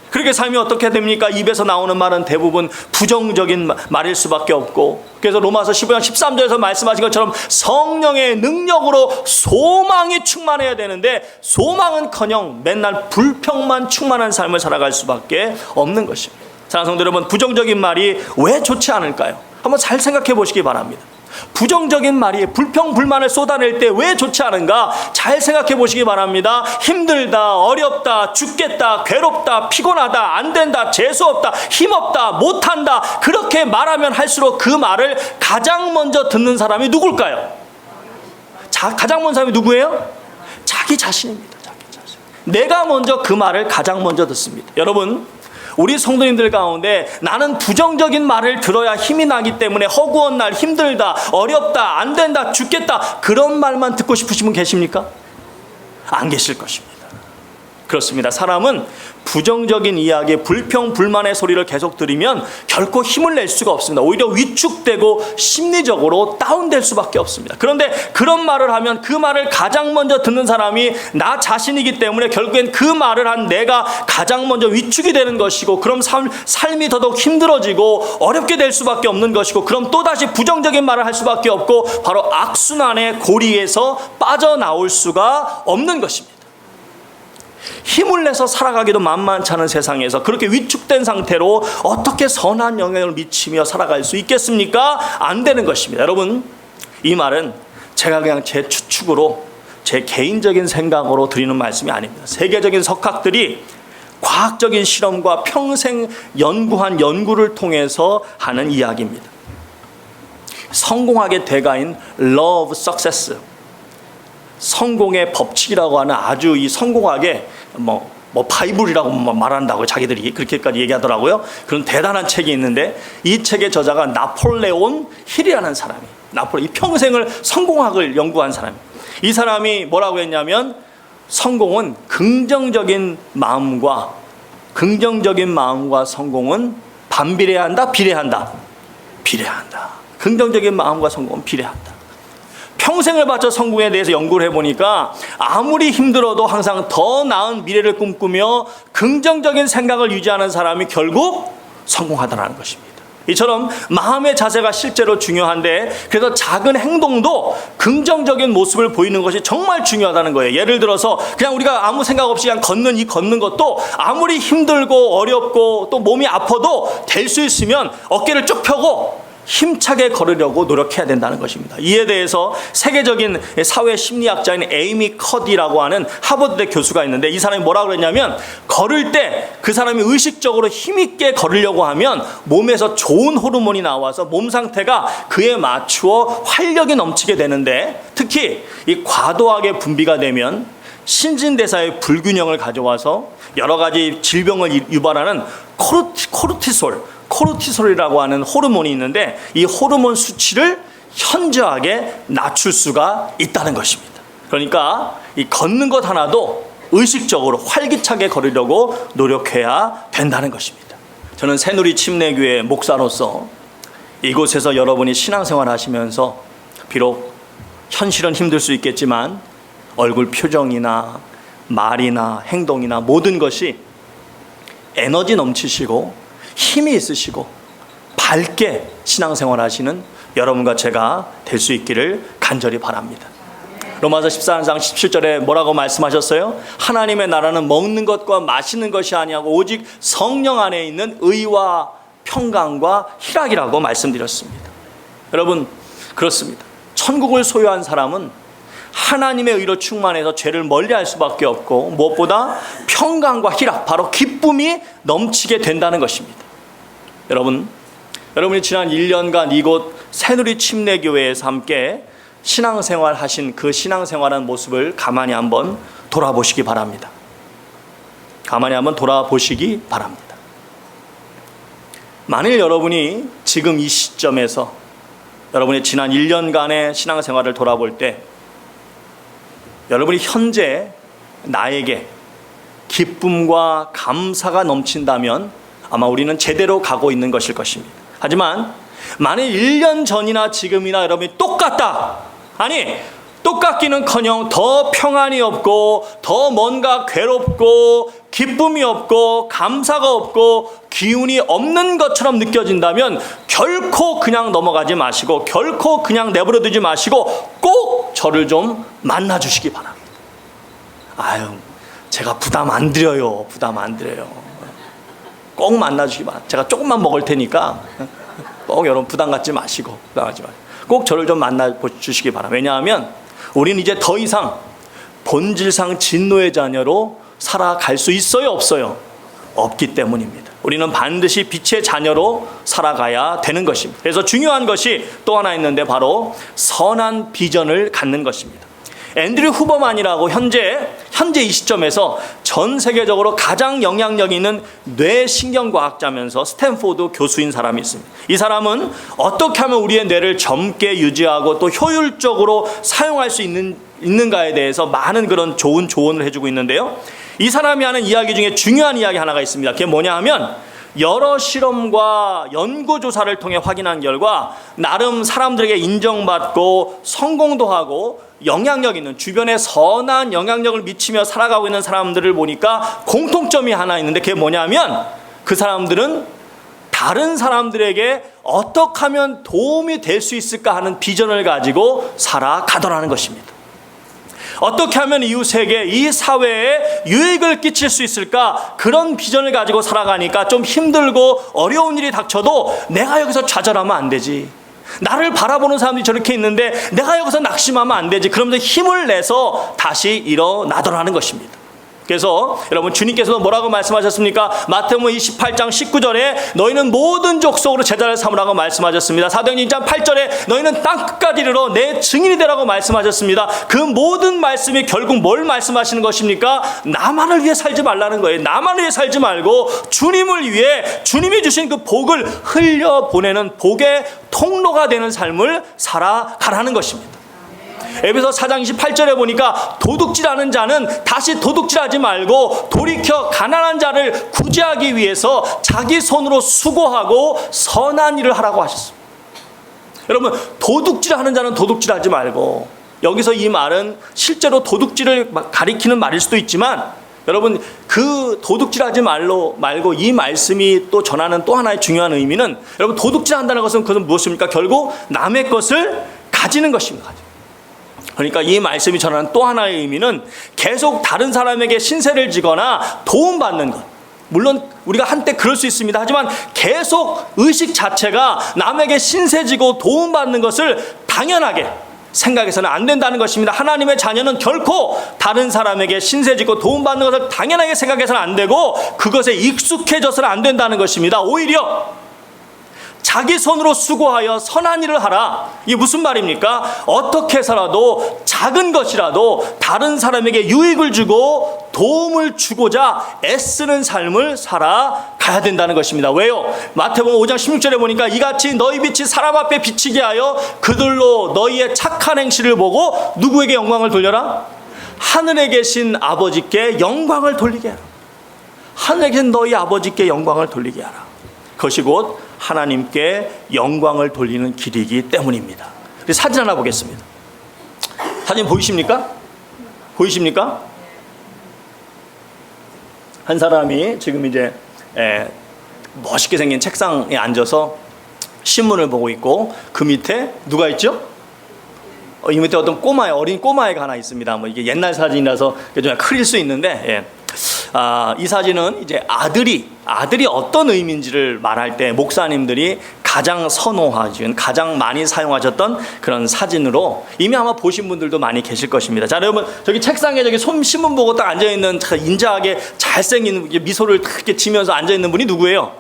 그렇게 삶이 어떻게 됩니까? 입에서 나오는 말은 대부분 부정적인 말일 수밖에 없고, 그래서 로마서 15장 13절에서 말씀하신 것처럼 성령의 능력으로 소망이 충만해야 되는데 소망은커녕 맨날 불평만 충만한 삶을 살아갈 수밖에 없는 것입니다. 사랑하는 성도 여러분, 부정적인 말이 왜 좋지 않을까요? 한번 잘 생각해 보시기 바랍니다. 부정적인 말이 불평불만을 쏟아낼 때 왜 좋지 않은가? 잘 생각해 보시기 바랍니다. 힘들다, 어렵다, 죽겠다, 괴롭다, 피곤하다, 안 된다, 재수없다, 힘없다, 못한다, 그렇게 말하면 할수록 그 말을 가장 먼저 듣는 사람이 누굴까요? 가장 먼저 사람이 누구예요? 자기 자신입니다. 자기 자신. 내가 먼저 그 말을 가장 먼저 듣습니다. 여러분, 우리 성도님들 가운데 나는 부정적인 말을 들어야 힘이 나기 때문에 허구한 날, 힘들다, 어렵다, 안 된다, 죽겠다, 그런 말만 듣고 싶으신 분 계십니까? 안 계실 것입니다. 그렇습니다. 사람은 부정적인 이야기, 불평, 불만의 소리를 계속 들으면 결코 힘을 낼 수가 없습니다. 오히려 위축되고 심리적으로 다운될 수밖에 없습니다. 그런데 그런 말을 하면 그 말을 가장 먼저 듣는 사람이 나 자신이기 때문에 결국엔 그 말을 한 내가 가장 먼저 위축이 되는 것이고, 그럼 삶이 더더욱 힘들어지고 어렵게 될 수밖에 없는 것이고, 그럼 또다시 부정적인 말을 할 수밖에 없고, 바로 악순환의 고리에서 빠져나올 수가 없는 것입니다. 힘을 내서 살아가기도 만만치 않은 세상에서 그렇게 위축된 상태로 어떻게 선한 영향을 미치며 살아갈 수 있겠습니까? 안 되는 것입니다. 여러분, 이 말은 제가 그냥 제 추측으로, 제 개인적인 생각으로 드리는 말씀이 아닙니다. 세계적인 석학들이 과학적인 실험과 평생 연구한 연구를 통해서 하는 이야기입니다. 성공학의 대가인 Law of Success, 성공의 법칙이라고 하는 아주 이 성공학의 바이블이라고 말한다고 자기들이 그렇게까지 얘기하더라고요. 그런 대단한 책이 있는데, 이 책의 저자가 나폴레온 힐이라는 사람이, 이 평생을 성공학을 연구한 사람이, 이 사람이 뭐라고 했냐면, 성공은 긍정적인 마음과 성공은 반비례한다, 비례한다. 긍정적인 마음과 성공은 비례한다. 평생을 바쳐 성공에 대해서 연구를 해보니까 아무리 힘들어도 항상 더 나은 미래를 꿈꾸며 긍정적인 생각을 유지하는 사람이 결국 성공하더라는 것입니다. 이처럼 마음의 자세가 실제로 중요한데, 그래서 작은 행동도 긍정적인 모습을 보이는 것이 정말 중요하다는 거예요. 예를 들어서 그냥 우리가 아무 생각 없이 그냥 걷는 것도 아무리 힘들고 어렵고 또 몸이 아파도 될 수 있으면 어깨를 쭉 펴고 힘차게 걸으려고 노력해야 된다는 것입니다. 이에 대해서 세계적인 사회 심리학자인 에이미 커디라고 하는 하버드대 교수가 있는데, 이 사람이 뭐라고 그랬냐면, 걸을 때 그 사람이 의식적으로 힘있게 걸으려고 하면 몸에서 좋은 호르몬이 나와서 몸 상태가 그에 맞추어 활력이 넘치게 되는데, 특히 이 과도하게 분비가 되면 신진대사의 불균형을 가져와서 여러 가지 질병을 유발하는 코르티솔이라고 하는 호르몬이 있는데, 이 호르몬 수치를 현저하게 낮출 수가 있다는 것입니다. 그러니까 이 걷는 것 하나도 의식적으로 활기차게 걸으려고 노력해야 된다는 것입니다. 저는 새누리 침례교회 목사로서 이곳에서 여러분이 신앙생활 하시면서 비록 현실은 힘들 수 있겠지만 얼굴 표정이나 말이나 행동이나 모든 것이 에너지 넘치시고 힘이 있으시고 밝게 신앙생활 하시는 여러분과 제가 될 수 있기를 간절히 바랍니다. 로마서 14장 17절에 뭐라고 말씀하셨어요? 하나님의 나라는 먹는 것과 마시는 것이 아니하고 오직 성령 안에 있는 의와 평강과 희락이라고 말씀드렸습니다. 여러분, 그렇습니다. 천국을 소유한 사람은 하나님의 의로 충만해서 죄를 멀리할 수밖에 없고, 무엇보다 평강과 희락, 바로 기쁨이 넘치게 된다는 것입니다. 여러분이 지난 1년간 이곳 새누리 침례교회에서 함께 신앙생활 하신 그 신앙생활한 모습을 가만히 한번 돌아보시기 바랍니다. 만일 여러분이 지금 이 시점에서 여러분이 지난 1년간의 신앙생활을 돌아볼 때 여러분이 현재 나에게 기쁨과 감사가 넘친다면 아마 우리는 제대로 가고 있는 것일 것입니다. 하지만 만일 1년 전이나 지금이나 여러분이 똑같기는커녕 더 평안이 없고, 더 뭔가 괴롭고, 기쁨이 없고, 감사가 없고, 기운이 없는 것처럼 느껴진다면 결코 그냥 넘어가지 마시고, 결코 그냥 내버려 두지 마시고 꼭 저를 좀 만나 주시기 바랍니다. 제가 부담 안 드려요. 꼭 만나 주시기 바랍니다. 제가 조금만 먹을 테니까 꼭 여러분 부담 갖지 마시고. 꼭 저를 좀 만나 주시기 바랍니다. 왜냐하면 우리는 이제 더 이상 본질상 진노의 자녀로 살아갈 수 있어요, 없어요? 없기 때문입니다. 우리는 반드시 빛의 자녀로 살아가야 되는 것입니다. 그래서 중요한 것이 또 하나 있는데 바로 선한 비전을 갖는 것입니다. 앤드류 후버만이라고 현재 이 시점에서 전 세계적으로 가장 영향력 있는 뇌신경과학자면서 스탠포드 교수인 사람이 있습니다. 이 사람은 어떻게 하면 우리의 뇌를 젊게 유지하고 또 효율적으로 사용할 수 있는가에 대해서 많은 그런 좋은 조언을 해주고 있는데요. 이 사람이 하는 이야기 중에 중요한 이야기 하나가 있습니다. 그게 뭐냐 하면 여러 실험과 연구조사를 통해 확인한 결과 나름 사람들에게 인정받고 성공도 하고 영향력 있는 주변에 선한 영향력을 미치며 살아가고 있는 사람들을 보니까 공통점이 하나 있는데 그게 뭐냐면 그 사람들은 다른 사람들에게 어떻게 하면 도움이 될 수 있을까 하는 비전을 가지고 살아가더라는 것입니다. 어떻게 하면 이웃에게 이 사회에 유익을 끼칠 수 있을까 그런 비전을 가지고 살아가니까 좀 힘들고 어려운 일이 닥쳐도 내가 여기서 좌절하면 안 되지. 나를 바라보는 사람들이 저렇게 있는데 내가 여기서 낙심하면 안 되지. 그러면서 힘을 내서 다시 일어나더라는 것입니다. 그래서 여러분 주님께서도 뭐라고 말씀하셨습니까? 마태복음 28장 19절에 너희는 모든 족속으로 제자를 삼으라고 말씀하셨습니다. 사도행전 2장 8절에 너희는 땅끝까지 이르러 내 증인이 되라고 말씀하셨습니다. 그 모든 말씀이 결국 뭘 말씀하시는 것입니까? 나만을 위해 살지 말라는 거예요. 나만을 위해 살지 말고 주님을 위해 주님이 주신 그 복을 흘려보내는 복의 통로가 되는 삶을 살아가라는 것입니다. 에베소 4장 28절에 보니까 도둑질하는 자는 다시 도둑질하지 말고 돌이켜 가난한 자를 구제하기 위해서 자기 손으로 수고하고 선한 일을 하라고 하셨습니다. 여러분 도둑질하는 자는 도둑질하지 말고, 여기서 이 말은 실제로 도둑질을 가리키는 말일 수도 있지만 여러분 그 도둑질하지 말고 이 말씀이 또 전하는 또 하나의 중요한 의미는 여러분 도둑질한다는 것은 그것은 무엇입니까? 결국 남의 것을 가지는 것입니다. 그러니까 이 말씀이 전하는 또 하나의 의미는 계속 다른 사람에게 신세를 지거나 도움받는 것. 물론 우리가 한때 그럴 수 있습니다. 하지만 계속 의식 자체가 남에게 신세지고 도움받는 것을 당연하게 생각해서는 안 된다는 것입니다. 하나님의 자녀는 결코 다른 사람에게 신세지고 도움받는 것을 당연하게 생각해서는 안 되고 그것에 익숙해져서는 안 된다는 것입니다. 오히려 자기 손으로 수고하여 선한 일을 하라. 이게 무슨 말입니까? 어떻게 해서라도 작은 것이라도 다른 사람에게 유익을 주고 도움을 주고자 애쓰는 삶을 살아가야 된다는 것입니다. 왜요? 마태복음 5장 16절에 보니까 이같이 너희 빛이 사람 앞에 비치게 하여 그들로 너희의 착한 행실을 보고 누구에게 영광을 돌려라? 하늘에 계신 아버지께 영광을 돌리게 하라. 하늘에 계신 너희 아버지께 영광을 돌리게 하라. 그것이 곧 하나님께 영광을 돌리는 길이기 때문입니다. 사진 하나 보겠습니다. 사진 보이십니까? 보이십니까? 한 사람이 지금 이제 멋있게 생긴 책상에 앉아서 신문을 보고 있고 그 밑에 누가 있죠? 이 밑에 어떤 어린 꼬마애가 하나 있습니다. 뭐 이게 옛날 사진이라서 좀 흐릴 수 있는데 이 사진은 이제 아들이 어떤 의미인지를 말할 때 목사님들이 가장 선호하신, 가장 많이 사용하셨던 그런 사진으로 이미 아마 보신 분들도 많이 계실 것입니다. 자, 여러분 저기 책상에 저기 신문 보고 딱 앉아 있는 인자하게 잘생긴 미소를 딱 이렇게 지면서 앉아 있는 분이 누구예요?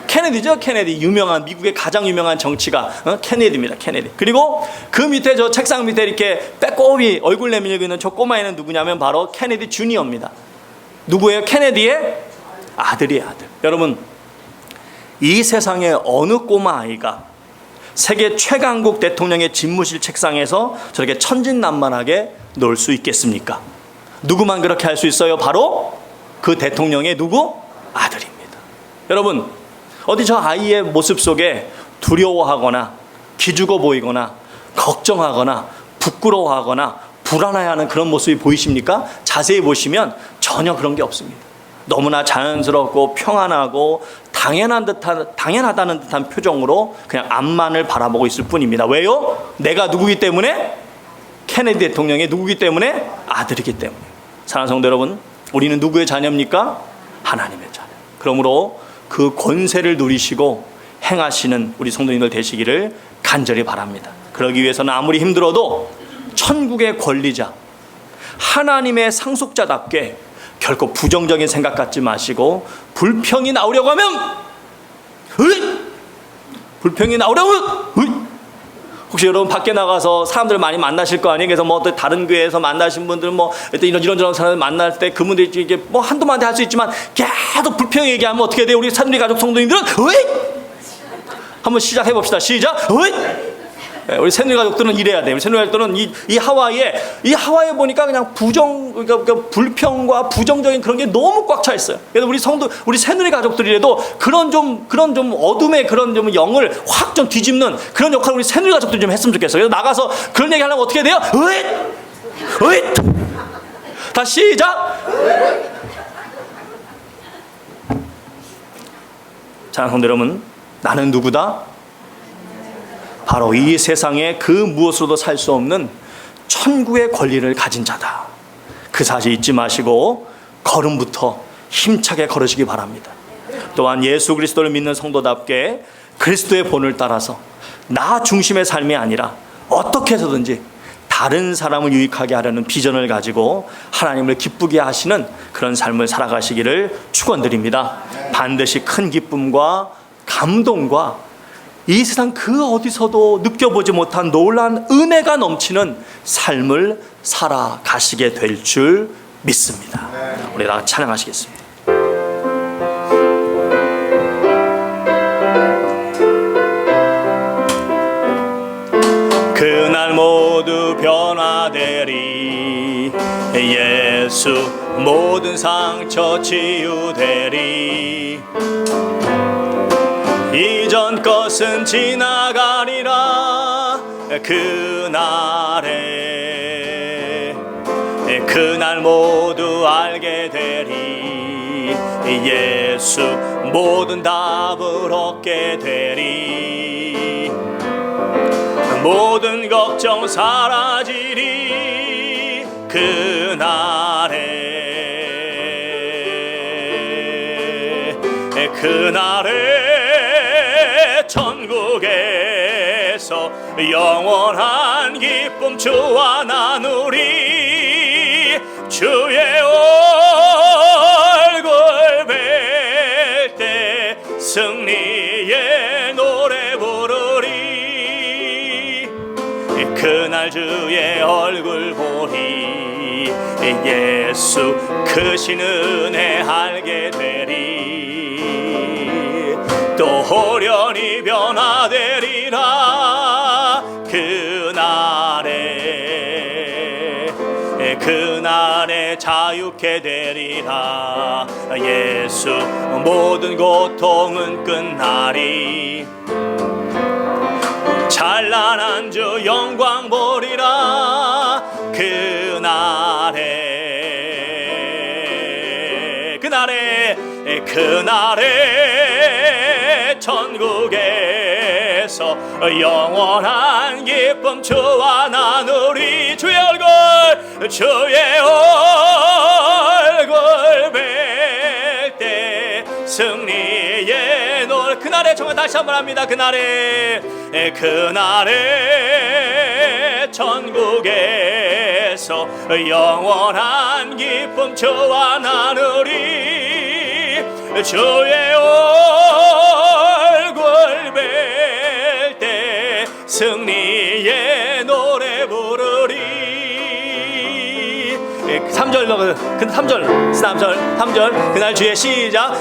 케네디죠. 케네디, 미국의 가장 유명한 정치가 케네디입니다. 케네디. 그리고 그 밑에 저 책상 밑에 이렇게 빼꼼히 얼굴 내밀고 있는 저 꼬마애는 누구냐면 바로 케네디 주니어입니다. 누구예요? 케네디의 아들이에요. 아들. 여러분 이 세상에 어느 꼬마 아이가 세계 최강국 대통령의 집무실 책상에서 저렇게 천진난만하게 놀 수 있겠습니까? 누구만 그렇게 할 수 있어요? 바로 그 대통령의 누구? 아들입니다. 여러분 어디 저 아이의 모습 속에 두려워하거나 기죽어 보이거나 걱정하거나 부끄러워하거나 불안해하는 그런 모습이 보이십니까? 자세히 보시면 전혀 그런 게 없습니다. 너무나 자연스럽고 평안하고 당연하다는 듯한 표정으로 그냥 앞만을 바라보고 있을 뿐입니다. 왜요? 내가 누구기 때문에? 케네디 대통령의 누구기 때문에? 아들이기 때문에. 사랑하는 성도 여러분, 우리는 누구의 자녀입니까? 하나님의 자녀. 그러므로 그 권세를 누리시고 행하시는 우리 성도님들 되시기를 간절히 바랍니다. 그러기 위해서는 아무리 힘들어도 천국의 권리자, 하나님의 상속자답게 결코 부정적인 생각 갖지 마시고, 불평이 나오려고 하면 불평이 나오려고 하면 혹시 여러분 밖에 나가서 사람들 많이 만나실 거 아니에요? 그래서 뭐 또 다른 교회에서 만나신 분들 뭐 이런저런 사람들 만날 때 그분들이 이게 뭐 한두 마디 할 수 있지만 계속 불평 얘기하면 어떻게 돼요? 우리 새누리 가족 성도님들은 한번 시작해 봅시다. 시작. 우리 새누리 가족들은 이래야 돼요. 우리 새누리 가족들은 이 하와이에 보니까 그냥 그러니까 불평과 부정적인 그런 게 너무 꽉 차 있어요. 그래서 우리 새누리 가족들이라도 그런 좀 어둠의 그런 좀 영을 확 좀 뒤집는 그런 역할을 우리 새누리 가족들이 좀 했으면 좋겠어요. 그래서 나가서 그런 얘기 하려면 어떻게 돼요? 다시 시작. 사랑하는 성도 여러분, 나는 누구다? 바로 이 세상에 그 무엇으로도 살 수 없는 천국의 권리를 가진 자다. 그 사실 잊지 마시고 걸음부터 힘차게 걸으시기 바랍니다. 또한 예수 그리스도를 믿는 성도답게 그리스도의 본을 따라서 나 중심의 삶이 아니라 어떻게 해서든지 다른 사람을 유익하게 하려는 비전을 가지고 하나님을 기쁘게 하시는 그런 삶을 살아가시기를 축원드립니다. 반드시 큰 기쁨과 감동과 이 세상 그 어디서도 느껴보지 못한 놀라운 은혜가 넘치는 삶을 살아가시게 될 줄 믿습니다. 우리 다 찬양하시겠습니다. 그날 모두 변화되리, 예수 모든 상처 치유되리. 이전 것은 지나가리라. 그날 모두 알게 되리. 예수 모든 답을 얻게 되리. 모든 걱정 사라지리. 그날에 천국에서 영원한 기쁨 주와 나누리. 주의 얼굴 뵐 때 승리의 노래 부르리. 그날 주의 얼굴 보리. 예수 크신 은혜 알게 되리. 또 호련히 변화되리라. 그날에 자유케 되리라. 예수 모든 고통은 끝나리. 찬란한 주 영광 보리라. 그날에 천국에서 영원한 기쁨 주와 나누리. 주의 얼굴 뵐 때 승리의 노래. 그날에 정말 다시 한번 합니다. 그날에 천국에서 영원한 기쁨 주와 나누리. 주의 얼굴 뵐 때 승리의 노래 부르리. 3절 그날 주의 시작.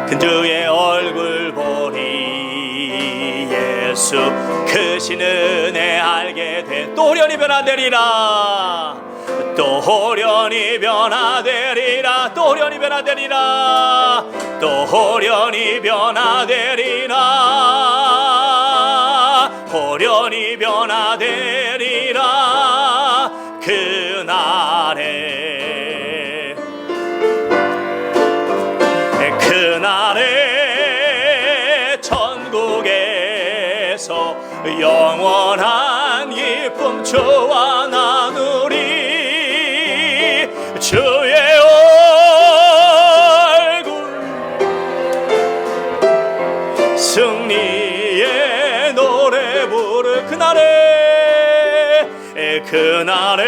그주의 얼굴 보리. 예수 크신 은혜 알게 돼. 또 호련히 변화되리라. 또 호련히 변화되리라. 또 호련히 변화되리라. 또 호련히 변화되리라. 호련히 변화되리라. 그날에 천국에서 영원한 기쁨 주와 나누리. 주의 얼굴 승리의 노래 부르. 그날에 그날에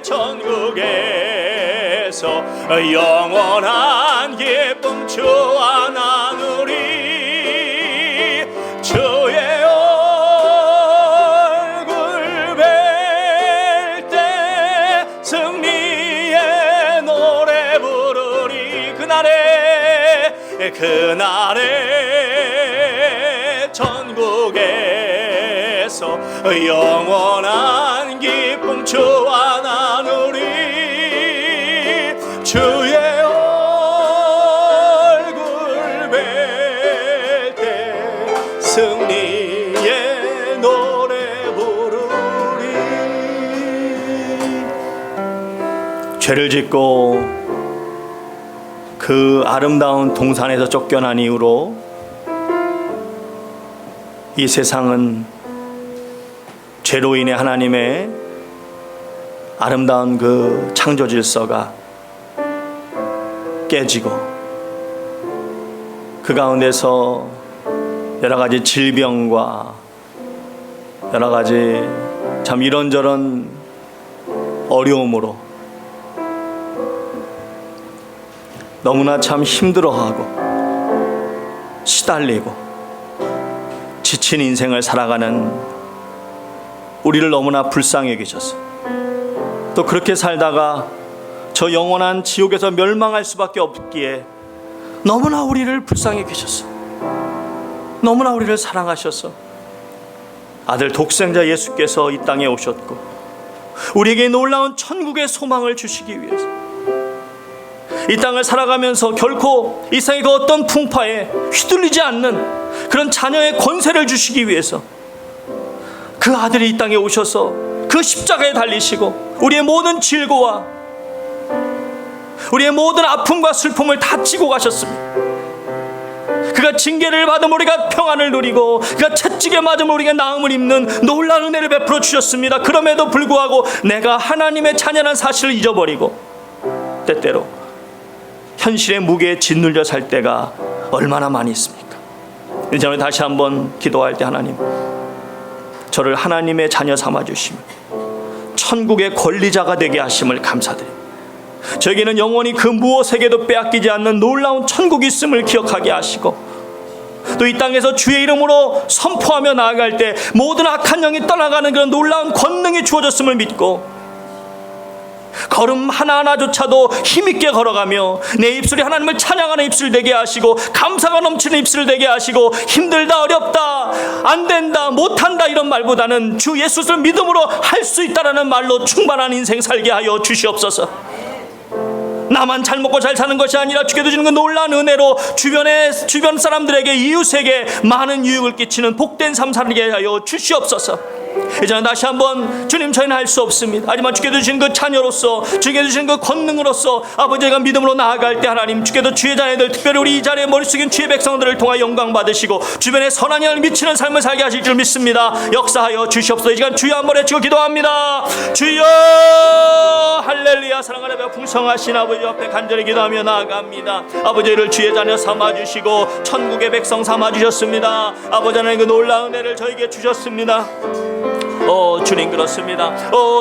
천국에서 영원한 기쁨 주와 나누리. 주의 얼굴 뵐 때 승리의 노래 부르리. 그날에 천국에서 영원한 기쁨 주와 나누리. 주의 얼굴 뵐 때 승리의 노래 부르리. 죄를 짓고 그 아름다운 동산에서 쫓겨난 이후로 이 세상은 죄로 인해 하나님의 아름다운 그 창조 질서가 깨지고 그 가운데서 여러 가지 질병과 여러 가지 참 이런저런 어려움으로 너무나 참 힘들어하고 시달리고 지친 인생을 살아가는 우리를 너무나 불쌍히 여기셔서 또 그렇게 살다가 저 영원한 지옥에서 멸망할 수밖에 없기에 너무나 우리를 불쌍히 여기셔서 너무나 우리를 사랑하셔서 아들 독생자 예수께서 이 땅에 오셨고 우리에게 놀라운 천국의 소망을 주시기 위해서 이 땅을 살아가면서 결코 이 세상의 그 어떤 풍파에 휘둘리지 않는 그런 자녀의 권세를 주시기 위해서 그 아들이 이 땅에 오셔서 그 십자가에 달리시고 우리의 모든 질고와 우리의 모든 아픔과 슬픔을 다 지고 가셨습니다. 그가 징계를 받으면 우리가 평안을 누리고 그가 채찍에 맞으면 우리가 나음을 입는 놀라운 은혜를 베풀어 주셨습니다. 그럼에도 불구하고 내가 하나님의 자녀라는 사실을 잊어버리고 때때로 현실의 무게에 짓눌려 살 때가 얼마나 많이 있습니까? 이제 다시 한번 기도할 때 하나님 저를 하나님의 자녀 삼아주시며 천국의 권리자가 되게 하심을 감사드립니다. 저에게는 영원히 그 무엇에게도 빼앗기지 않는 놀라운 천국이 있음을 기억하게 하시고 또 이 땅에서 주의 이름으로 선포하며 나아갈 때 모든 악한 영이 떠나가는 그런 놀라운 권능이 주어졌음을 믿고 걸음 하나하나조차도 힘있게 걸어가며 내 입술이 하나님을 찬양하는 입술 되게 하시고 감사가 넘치는 입술 되게 하시고 힘들다 어렵다 안 된다 못한다 이런 말보다는 주 예수를 믿음으로 할 수 있다라는 말로 충만한 인생 살게 하여 주시옵소서. 나만 잘 먹고 잘 사는 것이 아니라 주께서 주는 그 놀라운 은혜로 주변 사람들에게 이웃에게 많은 유익을 끼치는 복된 삶 살게 하여 주시옵소서. 이제는 다시 한번 주님 저희는 할 수 없습니다. 하지만 주께서 주신 그 자녀로서 주께서 주신 그 권능으로서 아버지가 믿음으로 나아갈 때 하나님 주께서 주의 자녀들 특별히 우리 이 자리에 머리 숙인 주의 백성들을 통하여 영광 받으시고 주변에 선한 영을 미치는 삶을 살게 하실 줄 믿습니다. 역사하여 주시옵소서. 이 시간 주여 한번 외치고 기도합니다. 주여 할렐루야. 사랑하는 풍성하신 아버지 앞에 간절히 기도하며 나아갑니다. 아버지를 주의 자녀 삼아주시고 천국의 백성 삼아주셨습니다. 아버지 하나님 그 놀라운 은혜를 저에게 주셨습니다. 주님 그렇습니다.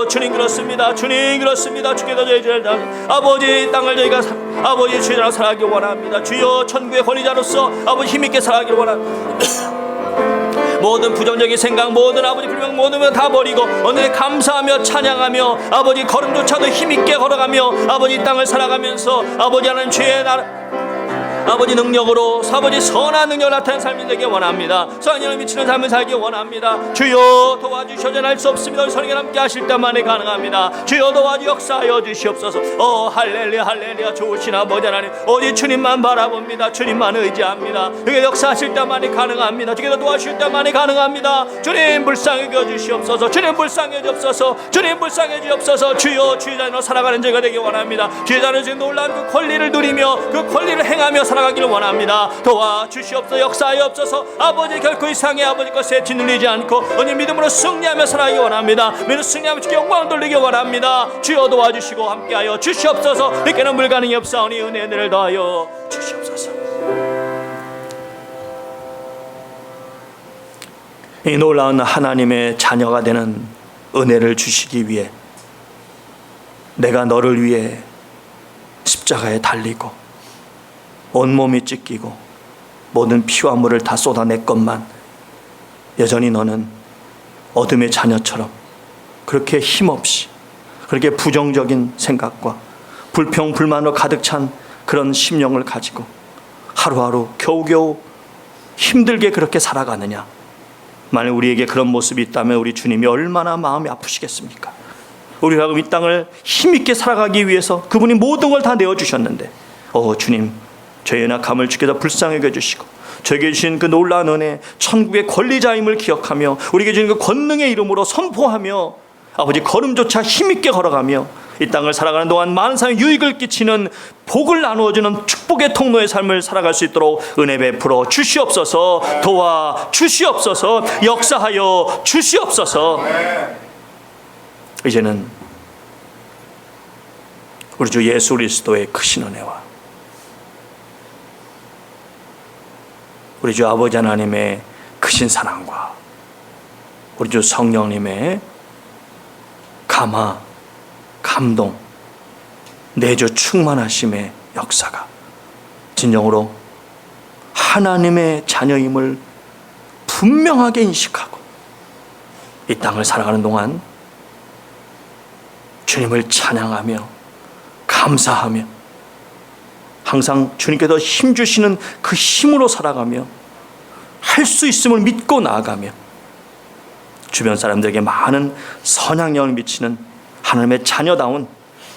주님 그렇습니다. 주님 그렇습니다. 주께서 저희 아버지 땅을 저희가 아버지 주의 자로 살아가기 원합니다. 주여 천국의 권리자로서 아버지 힘있게 살아가기를 원합니다. 모든 부정적인 생각 모든 아버지 불명 모든 것 다 버리고 오늘 감사하며 찬양하며 아버지 걸음조차도 힘있게 걸어가며 아버지 땅을 살아가면서 아버지 하나님 주의 나라 아버지 능력으로 아버지 선한 능력을 나타내는 삶이 되기 원합니다. 선한 영을 미치는 삶을 살기 원합니다. 주여 도와주셔서 할 수 없습니다. 우리 성령님 함께 하실 때만이 가능합니다. 주여 도와주 역사하여 주시옵소서. 할렐루야 할렐루야. 좋으신 아버지 하나님 오직 주님만 바라봅니다. 주님만 의지합니다. 그게 역사하실 때만이 가능합니다. 주께서 도와주실 때만이 가능합니다. 주님 불쌍히 여주시옵소서. 주님 불쌍히 주옵소서. 주님 불쌍히 주옵소서. 주여 주의 자녀로 살아가는 저희가 되기 원합니다. 주의 자녀 지금 놀라운 그 권리를 누리며 그 권리를 행하며 살아가기를 원합니다. 도와주시옵소서. 역사하옵소서. 아버지 결코 이상의 아버지 것에 짓눌리지 않고 언니 믿음으로 승리하며 살아가기 원합니다. 믿음으로 승리하며 주께 영광 돌리기 원합니다. 주여 도와주시고 함께하여 주시옵소서. 이렇게는 불가능이 없사오니 은혜를 더하여 주시옵소서. 이 놀라운 하나님의 자녀가 되는 은혜를 주시기 위해 내가 너를 위해 십자가에 달리고 온몸이 찢기고 모든 피와 물을 다 쏟아냈건만 여전히 너는 어둠의 자녀처럼 그렇게 힘없이 그렇게 부정적인 생각과 불평 불만으로 가득 찬 그런 심령을 가지고 하루하루 겨우겨우 힘들게 그렇게 살아가느냐. 만약 우리에게 그런 모습이 있다면 우리 주님이 얼마나 마음이 아프시겠습니까? 우리라고 이 땅을 힘있게 살아가기 위해서 그분이 모든 걸 다 내어주셨는데 주님, 저의 연약함을 주께서 불쌍히 여겨주시고 저에게 주신 그 놀라운 은혜, 천국의 권리자임을 기억하며 우리에게 주신 그 권능의 이름으로 선포하며 아버지 걸음조차 힘있게 걸어가며 이 땅을 살아가는 동안 많은 사람에 유익을 끼치는 복을 나누어주는 축복의 통로의 삶을 살아갈 수 있도록 은혜 베풀어 주시옵소서. 도와 주시옵소서. 역사하여 주시옵소서. 이제는 우리 주 예수 그리스도의 크신 은혜와 우리 주 아버지 하나님의 크신 사랑과 우리 주 성령님의 감화, 감동, 내주 충만하심의 역사가 진정으로 하나님의 자녀임을 분명하게 인식하고 이 땅을 살아가는 동안 주님을 찬양하며 감사하며 항상 주님께서 힘주시는 그 힘으로 살아가며 할 수 있음을 믿고 나아가며 주변 사람들에게 많은 선향력을 미치는 하나님의 자녀다운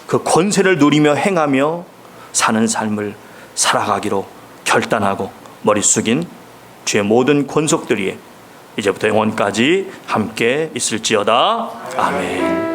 그 권세를 누리며 행하며 사는 삶을 살아가기로 결단하고 머리 숙인 주의 모든 권속들이 이제부터 영원까지 함께 있을지어다. 아멘.